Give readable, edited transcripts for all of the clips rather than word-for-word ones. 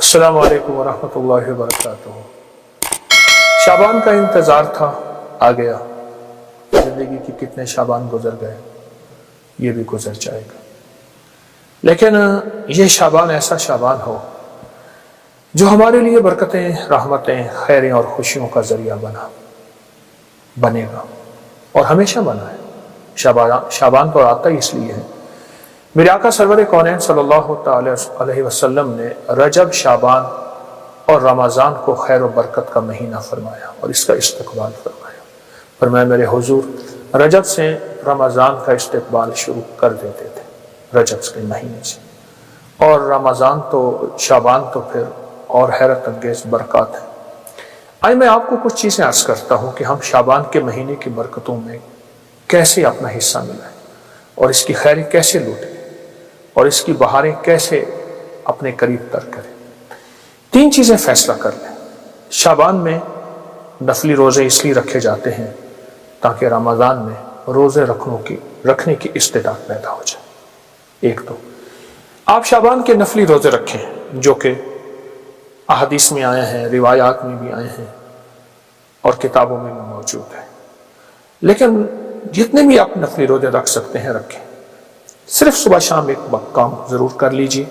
السلام علیکم ورحمۃ اللہ وبرکاتہ۔ شعبان کا انتظار تھا، آ گیا۔ زندگی کی کتنے شعبان گزر گئے، یہ بھی گزر جائے گا، لیکن یہ شعبان ایسا شعبان ہو جو ہمارے لیے برکتیں، رحمتیں، خیریں اور خوشیوں کا ذریعہ بنے گا اور ہمیشہ بنا ہے۔ شعبان تو آتا ہی اس لیے ہے، میرے آقا سرور کونین صلی اللہ تعالی علیہ وسلم نے رجب، شعبان اور رمضان کو خیر و برکت کا مہینہ فرمایا اور اس کا استقبال فرمایا۔ فرمایا میرے حضور رجب سے رمضان کا استقبال شروع کر دیتے تھے، رجب کے مہینے سے، اور رمضان تو شعبان تو پھر اور حیرت انگیز برکات ہے۔ آئے میں آپ کو کچھ چیزیں عرض کرتا ہوں کہ ہم شعبان کے مہینے کی برکتوں میں کیسے اپنا حصہ ملائیں اور اس کی خیریں کیسے لوٹیں اور اس کی بہاریں کیسے اپنے قریب تر کریں۔ 3 چیزیں فیصلہ کر لیں۔ شعبان میں نفلی روزے اس لیے رکھے جاتے ہیں تاکہ رمضان میں روزے رکھنے کی استعداد پیدا ہو جائے۔ ایک تو آپ شعبان کے نفلی روزے رکھیں جو کہ احادیث میں آئے ہیں، روایات میں بھی آئے ہیں اور کتابوں میں بھی موجود ہیں، لیکن جتنے بھی آپ نفلی روزے رکھ سکتے ہیں رکھیں۔ صرف صبح شام ایک کام ضرور کر لیجئے،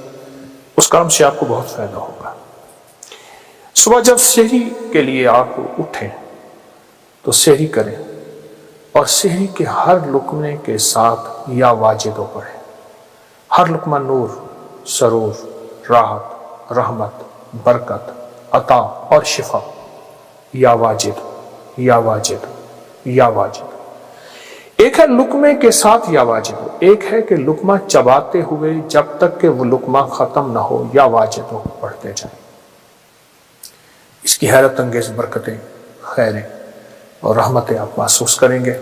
اس کام سے آپ کو بہت فائدہ ہوگا۔ صبح جب سحری کے لیے آپ اٹھیں تو سحری کریں اور سحری کے ہر لقمے کے ساتھ یا واجدو پڑھیں۔ ہر لقمہ نور، سرور، راحت، رحمت، برکت، عطا اور شفا، یا واجد، یا واجد، یا واجد۔ ایک ہے لقمے کے ساتھ یا واجد، ایک ہے کہ لقمہ چباتے ہوئے جب تک کہ وہ لقمہ ختم نہ ہو یا واجد ہو پڑھتے جائیں۔ اس کی حیرت انگیز برکتیں، خیریں اور رحمتیں آپ محسوس کریں گے۔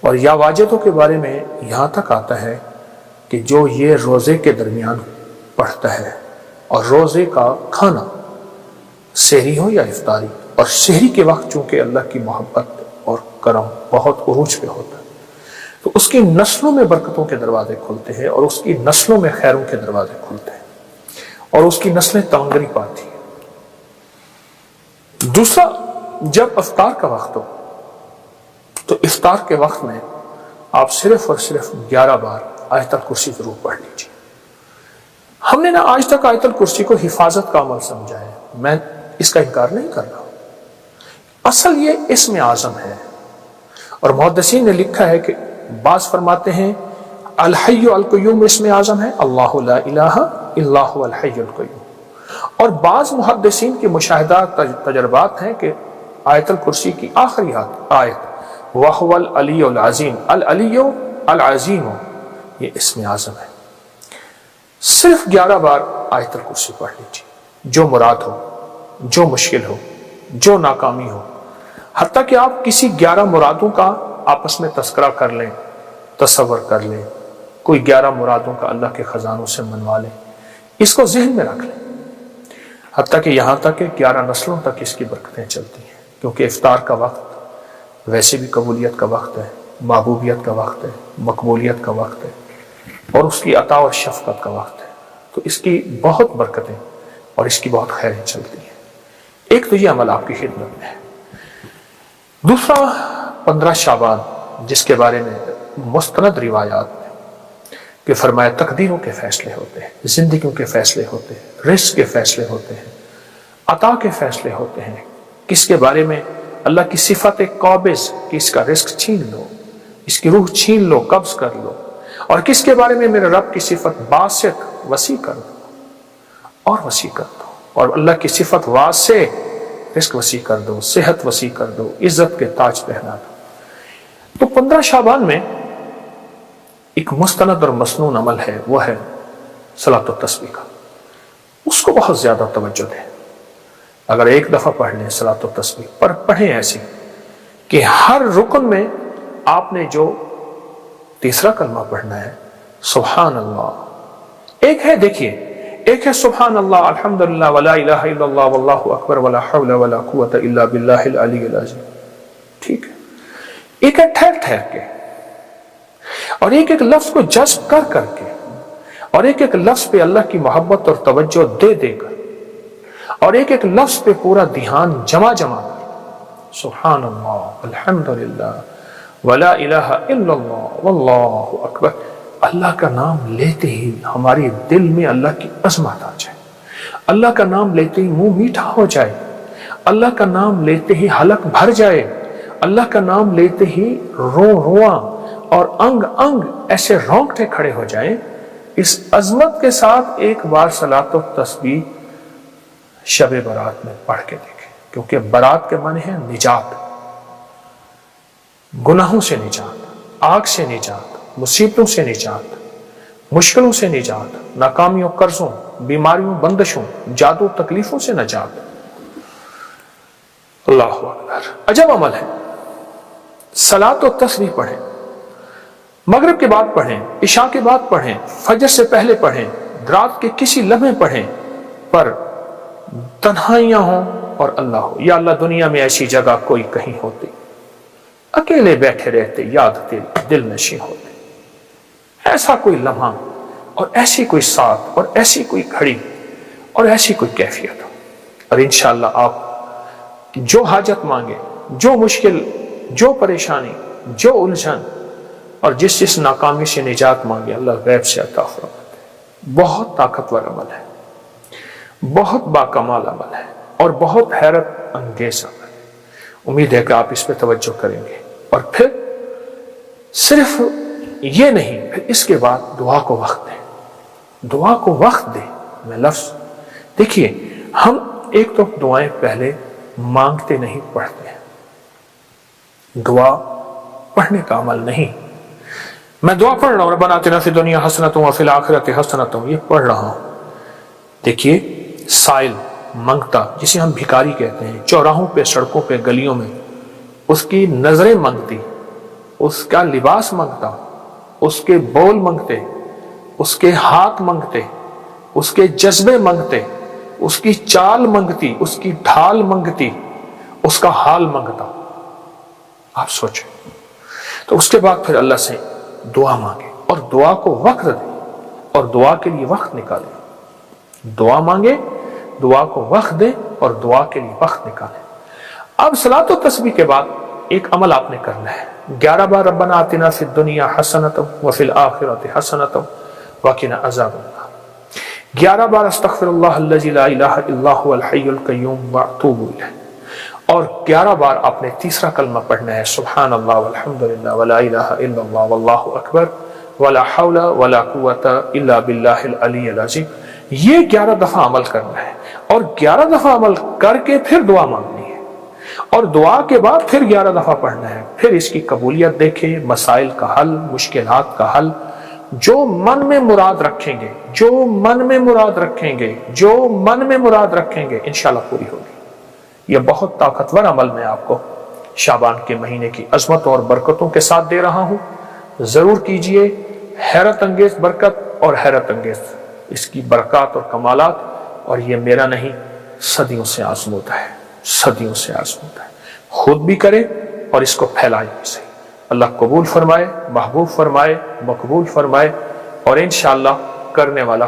اور یا واجدوں کے بارے میں یہاں تک آتا ہے کہ جو یہ روزے کے درمیان پڑھتا ہے، اور روزے کا کھانا سحری ہو یا افطاری، اور سحری کے وقت چونکہ اللہ کی محبت اور کرم بہت عروج پہ ہوتا ہے، تو اس کی نسلوں میں برکتوں کے دروازے کھلتے ہیں اور اس کی نسلوں میں خیروں کے دروازے کھلتے ہیں اور اس کی نسلیں تنگری پاتی ہیں۔ دوسرا، جب افطار کا وقت ہو تو افطار کے وقت میں آپ صرف اور صرف 11 بار آیت الکرسی ضرور پڑھ لیجیے۔ ہم نے نہ آج تک آیت الکرسی کو حفاظت کا عمل سمجھا ہے، میں اس کا انکار نہیں کر رہا، اصل یہ اسم اعظم ہے، اور محدثین نے لکھا ہے کہ بعض فرماتے ہیں الحی القیوم اسم اعظم ہے، اللہ لا الہ الا هو الحی القیوم، اور بعض محدثین کے مشاہدات تجربات ہیں کہ آیت الکرسی کی آخری آیت وَهُوَ الْعَلِيُّ الْعَظِيمُ، العلیُّ العظیم، یہ اسم اعظم ہے۔ صرف 11 بار آیت الکرسی پڑھ لیجیے، جو مراد ہو، جو مشکل ہو، جو ناکامی ہو، حتیٰ کہ آپ کسی 11 مرادوں کا آپس میں تذکرہ کر لیں، تصور کر لیں، کوئی 11 مرادوں کا اللہ کے خزانوں سے منوا لیں، اس کو ذہن میں رکھ لیں، حتیٰ کہ یہاں تک کہ 11 نسلوں تک اس کی برکتیں چلتی ہیں، کیونکہ افطار کا وقت ویسے بھی قبولیت کا وقت ہے، محبوبیت کا وقت ہے، مقبولیت کا وقت ہے، اور اس کی عطا و شفقت کا وقت ہے، تو اس کی بہت برکتیں اور اس کی بہت خیریں چلتی ہیں۔ ایک تو یہ عمل آپ کی خدمت میں ہے۔ دوسرا، 15 شعبان جس کے بارے میں مستند روایات میں کہ فرمایا تقدیروں کے فیصلے ہوتے ہیں، زندگیوں کے فیصلے ہوتے ہیں، رزق کے فیصلے ہوتے ہیں، عطا کے فیصلے ہوتے ہیں، کس کے بارے میں اللہ کی صفت قابض کہ اس کا رزق چھین لو، اس کی روح چھین لو، قبض کر لو، اور کس کے بارے میں میرے رب کی صفت باسط، وسیع کر دو اور وسیع کر دو، اور اللہ کی صفت واسع، رزق وسیع کر دو، صحت وسیع کر دو، عزت کے تاج پہنا دو۔ تو 15 شعبان میں ایک مستند اور مسنون عمل ہے، وہ ہے صلاۃ التسبیح کا، اس کو بہت زیادہ توجہ دیں۔ اگر ایک دفعہ پڑھ لیں صلاۃ التسبیح، پر پڑھیں ایسی کہ ہر رکن میں آپ نے جو تیسرا کلمہ پڑھنا ہے سبحان اللہ، ایک ہے، دیکھیے، ایک ہے سبحان اللہ الحمدللہ ولا الہ الا اللہ واللہ اکبر ولا حول ولا قوت الا باللہ العلی العظیم، ٹھیک ہے؟ ایک ہے ٹھہر ٹھہر کے، اور ایک ایک لفظ کو جذب کر کر کے، اور ایک ایک لفظ پہ اللہ کی محبت اور توجہ دے دے کر، اور ایک ایک لفظ پہ پورا دھیان جمع کر سبحان اللہ الحمدللہ ولا الہ الا اللہ واللہ اکبر، اللہ کا نام لیتے ہی ہمارے دل میں اللہ کی عظمت آ جائے، اللہ کا نام لیتے ہی منہ میٹھا ہو جائے، اللہ کا نام لیتے ہی حلق بھر جائے، اللہ کا نام لیتے ہی رواں اور انگ انگ ایسے رونگٹے کھڑے ہو جائیں۔ اس عظمت کے ساتھ ایک بار صلاۃ و تسبیح شب برات میں پڑھ کے دیکھیں، کیونکہ برات کے معنی ہے نجات، گناہوں سے نجات، آگ سے نجات، مصیبتوں سے نجات، مشکلوں سے نجات، ناکامیوں، قرضوں، بیماریوں، بندشوں، جادو، تکلیفوں سے نجات۔ اللہ اکبر، عجب عمل ہے۔ صلاۃ و تسبیح پڑھیں، مغرب کے بعد پڑھیں، عشاء کے بعد پڑھیں، فجر سے پہلے پڑھیں، رات کے کسی لمحے پڑھیں، پر تنہائیاں ہوں اور اللہ ہو۔ یا اللہ دنیا میں ایسی جگہ کوئی کہیں ہوتی، اکیلے بیٹھے رہتے، یاد دل نشیں ہوتے، ایسا کوئی لمحہ اور ایسی کوئی ساتھ اور ایسی کوئی گھڑی اور ایسی کوئی کیفیت ہو، اور انشاءاللہ آپ جو حاجت مانگے، جو مشکل، جو پریشانی، جو الجھن اور جس ناکامی سے نجات مانگے، اللہ غیب سے عطا فرماتے ہیں۔ بہت طاقتور عمل ہے، بہت باکمال عمل ہے، اور بہت حیرت انگیز عمل ہے۔ امید ہے کہ آپ اس پہ توجہ کریں گے، اور پھر صرف یہ نہیں، پھر اس کے بعد دعا کو وقت دیں، دعا کو وقت دیں۔ میں لفظ دیکھیے، ہم ایک تو دعائیں پہلے مانگتے نہیں، پڑھتے ہیں۔ دعا پڑھنے کا عمل نہیں، میں دعا پڑھ رہا ہوں ربنا آتنا فی الدنیا حسنۃ وفی الآخرۃ حسنۃ، یہ پڑھ رہا ہوں۔ دیکھیے، سائل منگتا، جسے ہم بھکاری کہتے ہیں، چوراہوں پہ، سڑکوں پہ، گلیوں میں، اس کی نظریں منگتی، اس کا لباس منگتا، اس کے بول منگتے، اس کے ہاتھ منگتے، اس کے جذبے منگتے، اس کی چال منگتی، اس کی ڈھال منگتی، اس کا حال منگتا۔ آپ سوچیں، تو اس کے بعد پھر اللہ سے دعا مانگے، اور دعا کو وقت دے، اور دعا کے لیے وقت نکالے۔ دعا مانگے، دعا کو وقت دے، اور دعا کے لیے وقت نکالے۔ اب صلاۃ و تسبیح کے بعد ایک عمل آپ نے کرنا ہے، 11 بار ربنا آتنا فی الدنیا حسنۃ وفی الآخرۃ حسنۃ وقنا عذاب النار، 11 بار استغفر اللہ الذی لا الہ الا هو الحی القیوم واتوب الیہ، اور 11 بار آپ نے تیسرا کلمہ پڑھنا ہے، سبحان اللہ والحمدللہ ولا الہ الا اللہ واللہ اکبر ولا حول ولا قوۃ الا باللہ العلی العظیم۔ یہ 11 دفعہ عمل کرنا ہے، اور 11 دفعہ عمل کر کے پھر دعا مانگنی ہے، اور دعا کے بعد پھر 11 دفعہ پڑھنا ہے۔ پھر اس کی قبولیت دیکھیں، مسائل کا حل، مشکلات کا حل، جو من میں مراد رکھیں گے، جو من میں مراد رکھیں گے، جو من میں مراد رکھیں گے، انشاءاللہ پوری ہوگی۔ یہ بہت طاقتور عمل میں آپ کو شعبان کے مہینے کی عظمت اور برکتوں کے ساتھ دے رہا ہوں، ضرور کیجئے۔ حیرت انگیز برکت اور حیرت انگیز اس کی برکات اور کمالات، اور یہ میرا نہیں، صدیوں سے آزمودہ ہے، صدیوں سے آزمودہ ہے۔ خود بھی کرے اور اس کو پھیلائے بھی صحیح۔ اللہ قبول فرمائے، محبوب فرمائے، مقبول فرمائے، اور انشاءاللہ کرنے والا